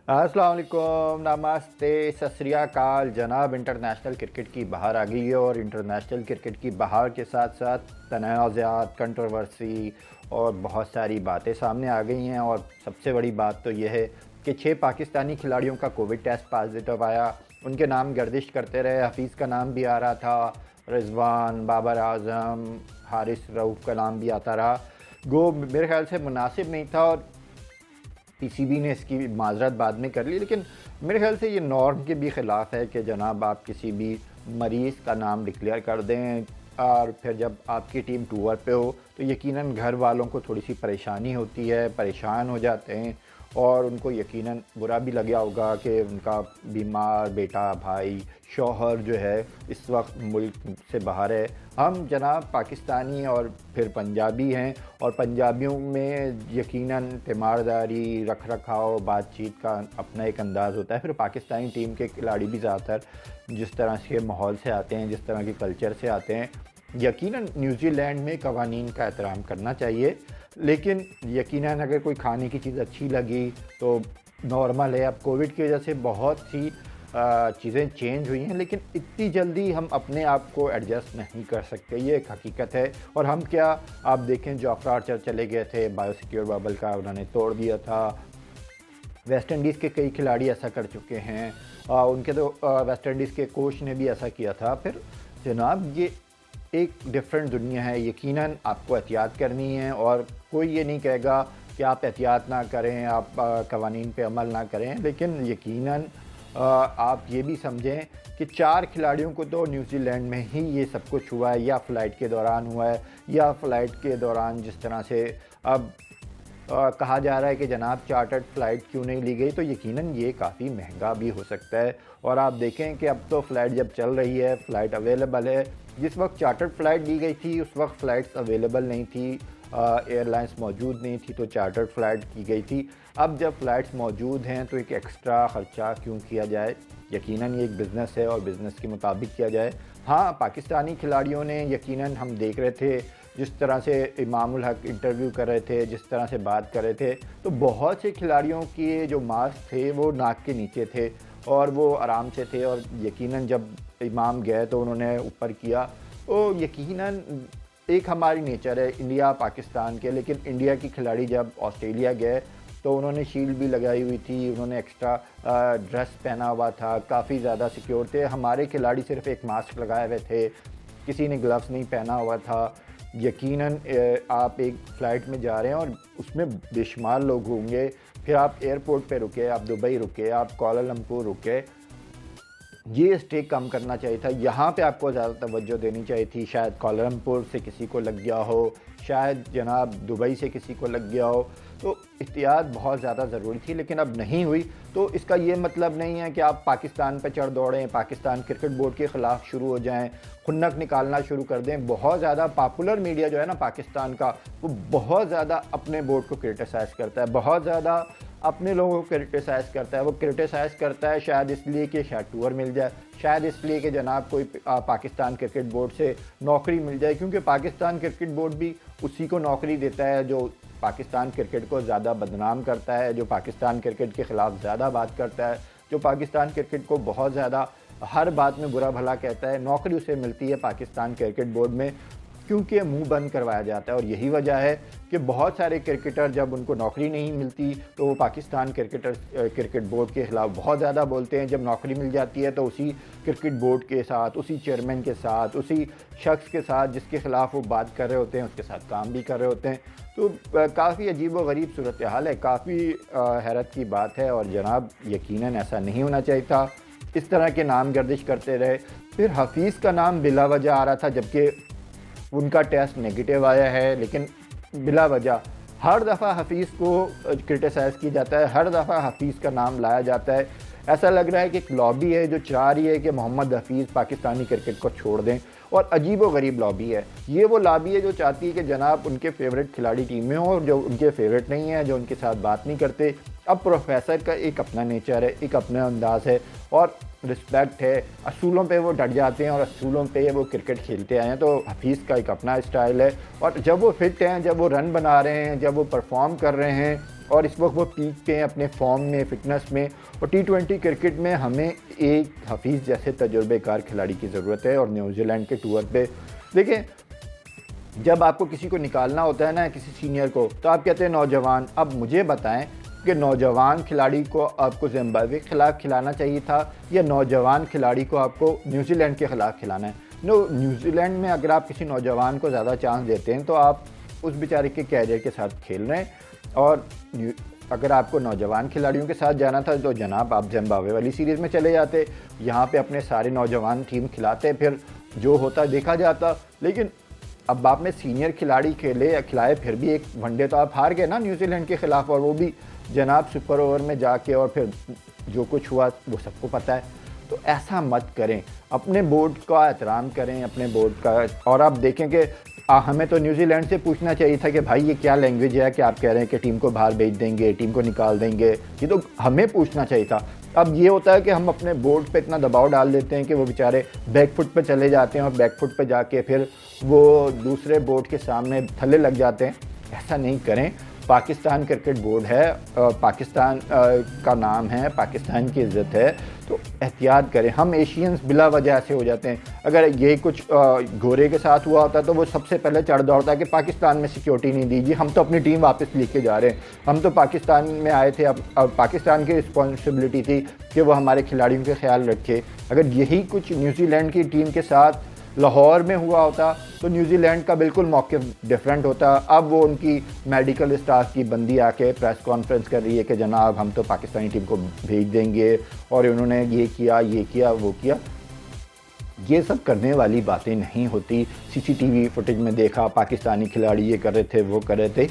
अस्सलाम वालेकुम, नमस्ते, सत श्री अकाल जनाब। इंटरनेशनल क्रिकेट की बहार आ गई है और इंटरनेशनल क्रिकेट की बहार के साथ साथ तनाज़ात, कंट्रोवर्सी और बहुत सारी बातें सामने आ गई हैं। और सबसे बड़ी बात तो यह है कि 6 पाकिस्तानी खिलाड़ियों का कोविड टेस्ट पॉजिटिव आया। उनके नाम गर्दिश करते रहे, हफीज़ का नाम भी आ रहा था, रिजवान, बाबर आजम, हारिस रऊफ़ का नाम भी आता रहा। गो मेरे ख्याल से मुनासिब नहीं था और पीसीबी ने इसकी माजरत बाद में कर ली, लेकिन मेरे ख्याल से ये नॉर्म के भी ख़िलाफ़ है कि जनाब आप किसी भी मरीज़ का नाम डिक्लेयर कर दें और फिर जब आपकी टीम टूर पे हो तो यकीनन घर वालों को थोड़ी सी परेशानी होती है, परेशान हो जाते हैं और उनको यकीनन बुरा भी लगा होगा कि उनका बीमार बेटा, भाई, शौहर जो है इस वक्त मुल्क से बाहर है। हम जनाब पाकिस्तानी और फिर पंजाबी हैं और पंजाबियों में यकीनन तीमारदारी, रख रखाव, बातचीत का अपना एक अंदाज़ होता है। फिर पाकिस्तानी टीम के खिलाड़ी भी ज़्यादातर जिस तरह के माहौल से आते हैं, जिस तरह के कल्चर से आते हैं, यकीनन न्यूज़ीलैंड में कवानीन का एहतराम करना चाहिए। लेकिन यकीनन अगर कोई खाने की चीज़ अच्छी लगी तो नॉर्मल है। अब कोविड की वजह से बहुत सी चीज़ें चेंज हुई हैं, लेकिन इतनी जल्दी हम अपने आप को एडजस्ट नहीं कर सकते, ये एक हकीकत है। और हम क्या, आप देखें जोफ्रा आर्चर चले गए थे, बायोसिक्योर बबल का उन्होंने तोड़ दिया था। वेस्ट इंडीज़ के कई खिलाड़ी ऐसा कर चुके हैं, उनके तो वेस्ट इंडीज़ के कोच ने भी ऐसा किया था। फिर जनाब ये एक डिफरेंट दुनिया है, यकीनन आपको एहतियात करनी है और कोई ये नहीं कहेगा कि आप एहतियात ना करें, आप कवानीन पे अमल ना करें, लेकिन यकीनन आप ये भी समझें कि 4 खिलाड़ियों को तो न्यूज़ीलैंड में ही ये सब कुछ हुआ है, या फ़्लाइट के दौरान हुआ है, या फ़्लाइट के दौरान जिस तरह से अब कहा जा रहा है कि जनाब चार्टर्ड फ़्लाइट क्यों नहीं ली गई, तो यकीनन ये काफ़ी महंगा भी हो सकता है। और आप देखें कि अब तो फ़्लाइट जब चल रही है, फ़्लाइट अवेलेबल है। जिस वक्त चार्टर्ड फ़्लाइट ली गई थी उस वक्त फ़्लाइट्स अवेलेबल नहीं थी, एयरलाइंस मौजूद नहीं थी, तो चार्टर्ड फ़्लाइट की गई थी। अब जब फ़्लाइट्स मौजूद हैं तो एक एक्स्ट्रा ख़र्चा क्यों किया जाए? यकीनन ये एक बिज़नेस है और बिज़नेस के मुताबिक किया जाए। हाँ, पाकिस्तानी खिलाड़ियों ने यकीनन, हम देख रहे थे जिस तरह से इमामुल हक इंटरव्यू कर रहे थे, जिस तरह से बात कर रहे थे, तो बहुत से खिलाड़ियों के जो मास्क थे वो नाक के नीचे थे और वो आराम से थे। और यकीनन जब इमाम गए तो उन्होंने ऊपर किया। तो यकीनन एक हमारी नेचर है इंडिया पाकिस्तान के, लेकिन इंडिया की खिलाड़ी जब ऑस्ट्रेलिया गए तो उन्होंने शील्ड भी लगाई हुई थी, उन्होंने एक्स्ट्रा ड्रेस पहना हुआ था, काफ़ी ज़्यादा सिक्योर थे। हमारे खिलाड़ी सिर्फ एक मास्क लगाए हुए थे, किसी ने ग्लव्स नहीं पहना हुआ था। यकीनन आप एक फ़्लाइट में जा रहे हैं और उसमें बेशुमार लोग होंगे, फिर आप एयरपोर्ट पे रुके, आप दुबई रुके, आप कोलालमपुर रुके, ये स्टे कम करना चाहिए था। यहाँ पे आपको ज़्यादा तवज्जो देनी चाहिए थी। शायद कोलमपुर से किसी को लग गया हो, शायद जनाब दुबई से किसी को लग गया हो, तो एहतियात बहुत ज़्यादा ज़रूरी थी, लेकिन अब नहीं हुई। तो इसका ये मतलब नहीं है कि आप पाकिस्तान पर चढ़ दौड़ें, पाकिस्तान क्रिकेट बोर्ड के ख़िलाफ़ शुरू हो जाएं, खुन्नक निकालना शुरू कर दें। बहुत ज़्यादा पॉपुलर मीडिया जो है ना पाकिस्तान का, वो बहुत ज़्यादा अपने बोर्ड को क्रिटिसाइज़ करता है, बहुत ज़्यादा अपने लोगों को क्रिटिसाइज़ करता है। वो क्रिटिसाइज़ करता है शायद इसलिए कि शायद टूर मिल जाए, शायद इसलिए कि जनाब कोई पाकिस्तान क्रिकेट बोर्ड से नौकरी मिल जाए, क्योंकि पाकिस्तान क्रिकेट बोर्ड भी उसी को नौकरी देता है जो पाकिस्तान क्रिकेट को ज़्यादा बदनाम करता है, जो पाकिस्तान क्रिकेट के ख़िलाफ़ ज़्यादा बात करता है, जो पाकिस्तान क्रिकेट को बहुत ज़्यादा हर बात में बुरा भला कहता है। नौकरी उसे मिलती है पाकिस्तान क्रिकेट बोर्ड में, क्योंकि मुंह बंद करवाया जाता है। और यही वजह है कि बहुत सारे क्रिकेटर जब उनको नौकरी नहीं मिलती तो वो पाकिस्तान क्रिकेट बोर्ड के ख़िलाफ़ बहुत ज़्यादा बोलते हैं। जब नौकरी मिल जाती है तो उसी क्रिकेट बोर्ड के साथ, उसी चेयरमैन के साथ, उसी शख्स के साथ जिसके ख़िलाफ़ वो बात कर रहे होते हैं उसके साथ काम भी कर रहे होते हैं। तो काफ़ी अजीब व गरीब सूरत हाल है, काफ़ी हैरत की बात है। और जनाब यकीनन ऐसा नहीं होना चाहिए था, इस तरह के नाम गर्दिश करते रहे। फिर हफीज़ का नाम बिला वजह आ रहा था, जबकि उनका टेस्ट नेगेटिव आया है, लेकिन बिला वजह हर दफ़ा हफीज़ को क्रिटिसाइज़ किया जाता है, हर दफ़ा हफीज़ का नाम लाया जाता है। ऐसा लग रहा है कि एक लॉबी है जो चाह रही है कि मोहम्मद हफीज़ पाकिस्तानी क्रिकेट को छोड़ दें, और अजीब व गरीब लॉबी है ये। वो लॉबी है जो चाहती है कि जनाब उनके फेवरेट खिलाड़ी टीम में हो और जो उनके फेवरेट नहीं है, जो उनके साथ बात नहीं करते। अब प्रोफेसर का एक अपना नेचर है, एक अपना अंदाज़ है और रिस्पेक्ट है, असूलों पे वो डट जाते हैं और असूलों पे वो क्रिकेट खेलते आए हैं। तो हफीज़ का एक अपना स्टाइल है और जब वो फिट हैं, जब वो रन बना रहे हैं, जब वो परफॉर्म कर रहे हैं, और इस वक्त वो पीक पे हैं अपने फॉर्म में, फिटनेस में। और T20 क्रिकेट में हमें एक हफीज़ जैसे तजुर्बेकार खिलाड़ी की ज़रूरत है। और न्यूजीलैंड के टूर पे देखें, जब आपको किसी को निकालना होता है ना, किसी सीनियर को, तो आप कहते हैं नौजवान। अब मुझे बताएं कि नौजवान खिलाड़ी को आपको जिम्बाब्वे के ख़िलाफ़ खिलाना चाहिए था या नौजवान खिलाड़ी को आपको न्यूजीलैंड के ख़िलाफ़ खिलाना है? न्यूजीलैंड में अगर आप किसी नौजवान को ज़्यादा चांस देते हैं तो आप उस बेचारे के कैरियर के साथ खेल रहे हैं। और अगर आपको नौजवान खिलाड़ियों के साथ जाना था तो जनाब आप जिम्बाब्वे वाली सीरीज़ में चले जाते, यहाँ पे अपने सारे नौजवान टीम खिलाते, फिर जो होता देखा जाता। लेकिन अब आप में सीनियर खिलाड़ी खेले या खिलाए, फिर भी एक वनडे तो आप हार गए ना न्यूजीलैंड के ख़िलाफ़, और वो भी जनाब सुपर ओवर में जाके, और फिर जो कुछ हुआ वो सबको पता है। तो ऐसा मत करें, अपने बोर्ड का एहतराम करें, अपने बोर्ड का। और आप देखें कि हमें तो न्यूजीलैंड से पूछना चाहिए था कि भाई ये क्या लैंग्वेज है कि आप कह रहे हैं कि टीम को बाहर भेज देंगे, टीम को निकाल देंगे। ये तो हमें पूछना चाहिए था। अब ये होता है कि हम अपने बोर्ड पे इतना दबाव डाल देते हैं कि वो बेचारे बैकफुट पे चले जाते हैं, और बैकफुट पे जाके फिर वो दूसरे बोर्ड के सामने थल्ले लग जाते हैं। ऐसा नहीं करें। पाकिस्तान क्रिकेट बोर्ड है, पाकिस्तान का नाम है, पाकिस्तान की इज़्ज़त है, तो एहतियात करें। हम एशियंस बिला वजह ऐसे हो जाते हैं। अगर ये कुछ गोरे के साथ हुआ होता तो वो सबसे पहले चढ़ दौड़ता है कि पाकिस्तान में सिक्योरिटी नहीं दीजिए, हम तो अपनी टीम वापस लेके जा रहे हैं, हम तो पाकिस्तान में आए थे। अब पाकिस्तान की रिस्पॉन्सिबिलिटी थी कि वो हमारे खिलाड़ियों का ख्याल रखे। अगर यही कुछ न्यूजीलैंड की टीम के साथ लाहौर में हुआ होता तो न्यूजीलैंड का बिल्कुल मौक़िफ़ डिफरेंट होता। अब वो उनकी मेडिकल स्टाफ की बंदी आके प्रेस कॉन्फ्रेंस कर रही है कि जनाब हम तो पाकिस्तानी टीम को भेज देंगे, और उन्होंने ये किया वो किया। ये सब करने वाली बातें नहीं होती। CCTV फुटेज में देखा पाकिस्तानी खिलाड़ी ये कर रहे थे, वो कर रहे थे।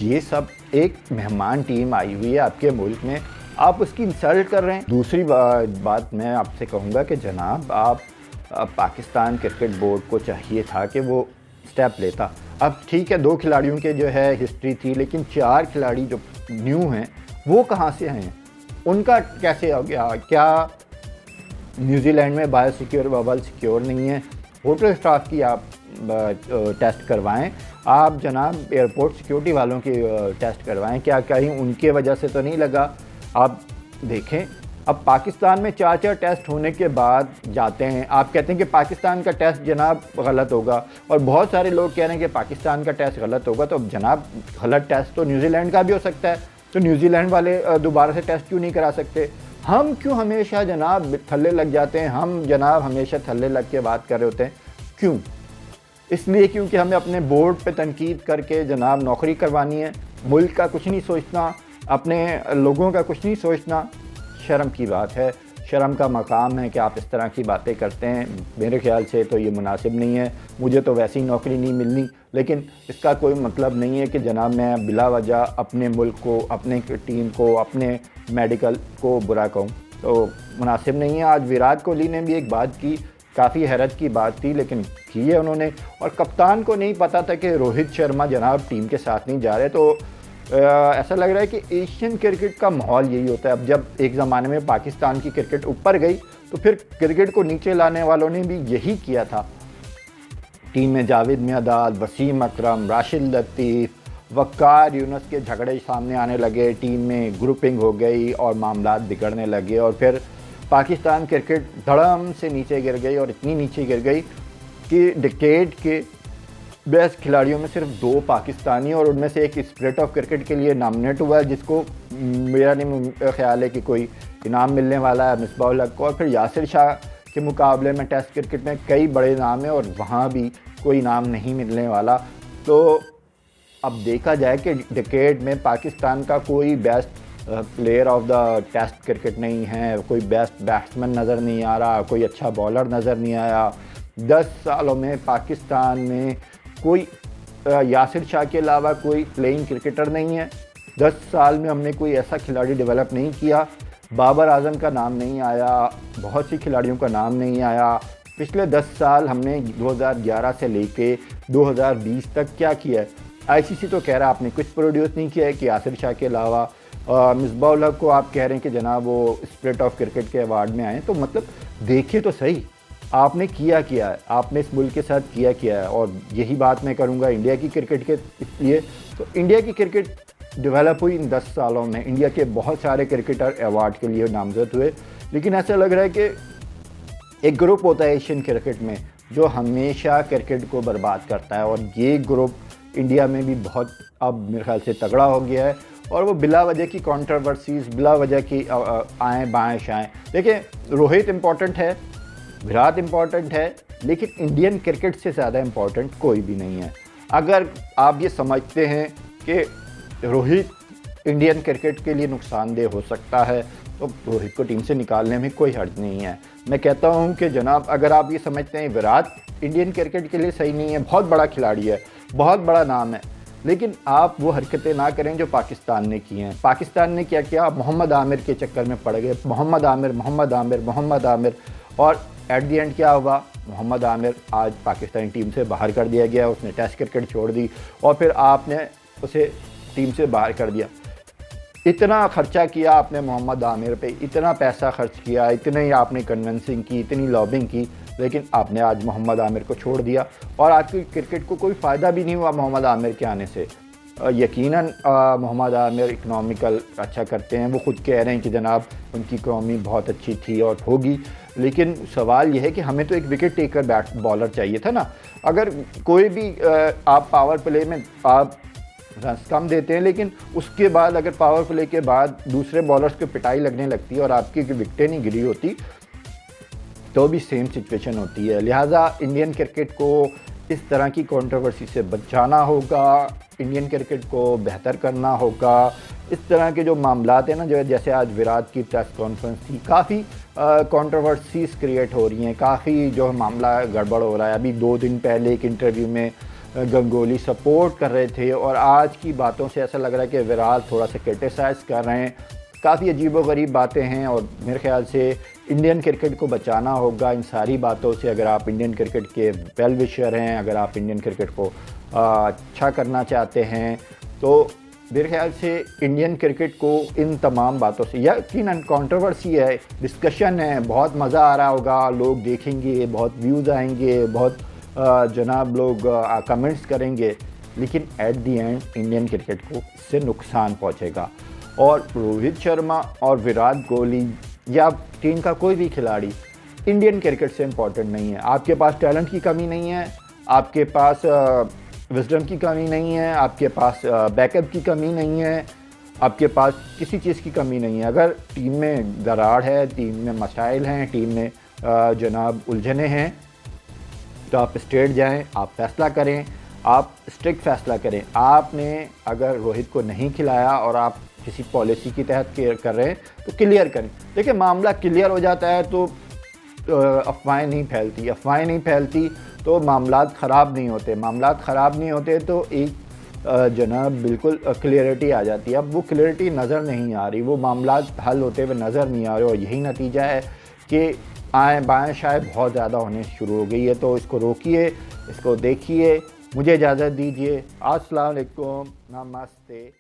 ये सब एक मेहमान टीम आई हुई है आपके मुल्क में, आप उसकी इंसल्ट कर रहे हैं। दूसरी बात मैं आपसे कहूँगा कि जनाब आप पाकिस्तान क्रिकेट बोर्ड को चाहिए था कि वो स्टेप लेता। अब ठीक है 2 खिलाड़ियों के जो है हिस्ट्री थी, लेकिन 4 खिलाड़ी जो न्यू हैं वो कहाँ से हैं, उनका कैसे हो गया? क्या न्यूजीलैंड में बायोसिक्योर बबल सिक्योर नहीं है? होटल स्टाफ की आप टेस्ट करवाएं, आप जनाब एयरपोर्ट सिक्योरिटी वालों की टेस्ट करवाएं, क्या कहीं उनके वजह से तो नहीं लगा? आप देखें, अब पाकिस्तान में 4 टेस्ट होने के बाद जाते हैं, आप कहते हैं कि पाकिस्तान का टेस्ट जनाब गलत होगा, और बहुत सारे लोग कह रहे हैं कि पाकिस्तान का टेस्ट गलत होगा। तो जनाब गलत टेस्ट तो न्यूजीलैंड का भी हो सकता है, तो न्यूजीलैंड वाले दोबारा से टेस्ट क्यों नहीं करा सकते? हम क्यों हमेशा जनाब थल्ले लग जाते हैं? हम जनाब हमेशा थल्ले लग के बात कर रहे होते हैं, क्यों? इसलिए क्योंकि हमें अपने बोर्ड पे तनकीद करके जनाब नौकरी करवानी है, मुल्क का कुछ नहीं सोचना, अपने लोगों का कुछ नहीं सोचना। शर्म की बात है, शर्म का मकाम है कि आप इस तरह की बातें करते हैं। मेरे ख्याल से तो ये मुनासिब नहीं है। मुझे तो वैसी नौकरी नहीं मिलनी, लेकिन इसका कोई मतलब नहीं है कि जनाब मैं बिला वजह अपने मुल्क को, अपने टीम को, अपने मेडिकल को बुरा कहूँ, तो मुनासिब नहीं है। आज विराट कोहली ने भी एक बात की, काफ़ी हैरत की बात थी, लेकिन की है उन्होंने। और कप्तान को नहीं पता था कि रोहित शर्मा जनाब टीम के साथ नहीं जा रहे। तो ऐसा लग रहा है कि एशियन क्रिकेट का माहौल यही होता है। अब जब एक ज़माने में पाकिस्तान की क्रिकेट ऊपर गई तो फिर क्रिकेट को नीचे लाने वालों ने भी यही किया था। टीम में जावेद मियांदाद, वसीम अकरम, राशिद लतीफ़, वक़ार यूनुस के झगड़े सामने आने लगे, टीम में ग्रुपिंग हो गई और मामलात बिगड़ने लगे, और फिर पाकिस्तान क्रिकेट धड़म से नीचे गिर गई, और इतनी नीचे गिर गई कि डिकेड के बेस्ट खिलाड़ियों में सिर्फ 2 पाकिस्तानी, और उनमें से एक स्पिरिट ऑफ क्रिकेट के लिए नॉमिनेट हुआ है, जिसको मेरा नहीं ख्याल है कि कोई इनाम मिलने वाला है, मिसबाह-उल हक को। और फिर यासिर शाह के मुकाबले में टेस्ट क्रिकेट में कई बड़े नाम हैं और वहाँ भी कोई इनाम नहीं मिलने वाला। तो अब देखा जाए कि डिकेड में पाकिस्तान का कोई best player of the test cricket नहीं है, कोई बेस्ट बैट्समैन नज़र नहीं आ रहा, कोई अच्छा बॉलर नज़र नहीं आया। 10 सालों में पाकिस्तान में कोई यासिर शाह के अलावा कोई प्लेइंग क्रिकेटर नहीं है। 10 साल में हमने कोई ऐसा खिलाड़ी डेवलप नहीं किया। बाबर आजम का नाम नहीं आया, बहुत सी खिलाड़ियों का नाम नहीं आया। पिछले 10 साल हमने 2011 से लेके 2020 तक क्या किया है? ICC तो कह रहा है आपने कुछ प्रोड्यूस नहीं किया है कि यासिर शाह के अलावा। मिसबाह-उल हक को आप कह रहे हैं कि जनाब वो स्पिरिट ऑफ क्रिकेट के अवार्ड में आए, तो मतलब देखिए तो सही आपने किया है, आपने इस मुल्क के साथ किया है। और यही बात मैं करूँगा इंडिया की क्रिकेट के लिए। तो इंडिया की क्रिकेट डेवलप हुई इन 10 सालों में। इंडिया के बहुत सारे क्रिकेटर अवार्ड के लिए नामजद हुए, लेकिन ऐसा लग रहा है कि एक ग्रुप होता है एशियन क्रिकेट में जो हमेशा क्रिकेट को बर्बाद करता है, और ये ग्रुप इंडिया में भी बहुत अब मेरे ख्याल से तगड़ा हो गया है, और वो बिला वजह की कंट्रोवर्सीज़, बिला वजह की आएँ बाएँ शाएँ। देखिए, रोहित इम्पॉर्टेंट है, विराट इम्पॉर्टेंट है, लेकिन इंडियन क्रिकेट से ज़्यादा इम्पॉर्टेंट कोई भी नहीं है। अगर आप ये समझते हैं कि रोहित इंडियन क्रिकेट के लिए नुकसानदेह हो सकता है, तो रोहित को टीम से निकालने में कोई हर्ज नहीं है। मैं कहता हूँ कि जनाब, अगर आप ये समझते हैं विराट इंडियन क्रिकेट के लिए सही नहीं है, बहुत बड़ा खिलाड़ी है, बहुत बड़ा नाम है, लेकिन आप वो हरकतें ना करें जो पाकिस्तान ने की हैं। पाकिस्तान ने क्या किया, मोहम्मद आमिर के चक्कर में पड़ गए, मोहम्मद आमिर मोहम्मद आमिर मोहम्मद आमिर, और एट दी एंड क्या हुआ, मोहम्मद आमिर आज पाकिस्तानी टीम से बाहर कर दिया गया, उसने टेस्ट क्रिकेट छोड़ दी, और फिर आपने उसे टीम से बाहर कर दिया। इतना खर्चा किया आपने मोहम्मद आमिर पे, इतना पैसा खर्च किया, इतनी आपने कन्विंसिंग की, इतनी लॉबिंग की, लेकिन आपने आज मोहम्मद आमिर को छोड़ दिया, और आपकी क्रिकेट को कोई फ़ायदा भी नहीं हुआ मोहम्मद आमिर के आने से। यकीनन मोहम्मद आमिर इकनॉमिकल अच्छा करते हैं, वो ख़ुद कह रहे हैं कि जनाब उनकी इकनॉमी बहुत अच्छी थी और होगी, लेकिन सवाल यह है कि हमें तो एक विकेट टेकर बॉलर चाहिए था ना। अगर कोई भी आप पावर प्ले में आप रन्स कम देते हैं, लेकिन उसके बाद अगर पावर प्ले के बाद दूसरे बॉलर्स को पिटाई लगने लगती है और आपकी विकेटें नहीं गिरी होती, तो भी सेम सिचुएशन होती है। लिहाजा इंडियन क्रिकेट को इस तरह की कंट्रोवर्सी से बचाना होगा, इंडियन क्रिकेट को बेहतर करना होगा। इस तरह के जो मामलात हैं ना, जो जैसे आज विराट की प्रेस कॉन्फ्रेंस थी, काफ़ी कंट्रोवर्सीज क्रिएट हो रही हैं, काफ़ी जो मामला गड़बड़ हो रहा है। अभी 2 दिन पहले एक इंटरव्यू में गंगोली सपोर्ट कर रहे थे, और आज की बातों से ऐसा लग रहा है कि विराट थोड़ा सा क्रिटिसाइज़ कर रहे हैं। काफ़ी अजीबोगरीब बातें हैं, और मेरे ख्याल से इंडियन क्रिकेट को बचाना होगा इन सारी बातों से। अगर आप इंडियन क्रिकेट के वेल विशर हैं, अगर आप इंडियन क्रिकेट को अच्छा करना चाहते हैं, तो मेरे ख्याल से इंडियन क्रिकेट को इन तमाम बातों से, यकीनन कंट्रोवर्सी है, डिस्कशन है, बहुत मज़ा आ रहा होगा, लोग देखेंगे, बहुत व्यूज़ आएंगे, बहुत जनाब लोग कमेंट्स करेंगे, लेकिन at the and Indian cricket को इससे नुकसान पहुंचेगा। और रोहित शर्मा और विराट कोहली या टीम का कोई भी खिलाड़ी इंडियन क्रिकेट से इम्पोर्टेंट नहीं है। आपके पास टैलेंट की कमी नहीं है, आपके पास विजडम की कमी नहीं है, आपके पास बैकअप की कमी नहीं है, आपके पास किसी चीज़ की कमी नहीं है। अगर टीम में दरार है, टीम में मसाइल हैं, टीम में जनाब उलझने हैं, तो आप स्ट्रेट जाएं, आप फैसला करें, आप स्ट्रिक्ट फैसला करें। आपने अगर रोहित को नहीं खिलाया और आप किसी पॉलिसी के तहत कर रहे हैं, तो क्लियर करें। देखिए, मामला क्लियर हो जाता है तो अफवाहें नहीं फैलती, तो मामलात ख़राब नहीं होते। मामलात ख़राब नहीं होते तो एक जनाब बिल्कुल क्लियरिटी आ जाती है। अब वो क्लियरिटी नज़र नहीं आ रही, वो मामलात हल होते हुए नज़र नहीं आ रहे, और यही नतीजा है कि आएँ बाएँ शायद बहुत ज़्यादा होने शुरू हो गई है। तो इसको रोकिए, इसको देखिए। मुझे इजाज़त दीजिए। अस्सलाम वालेकुम, नमस्ते।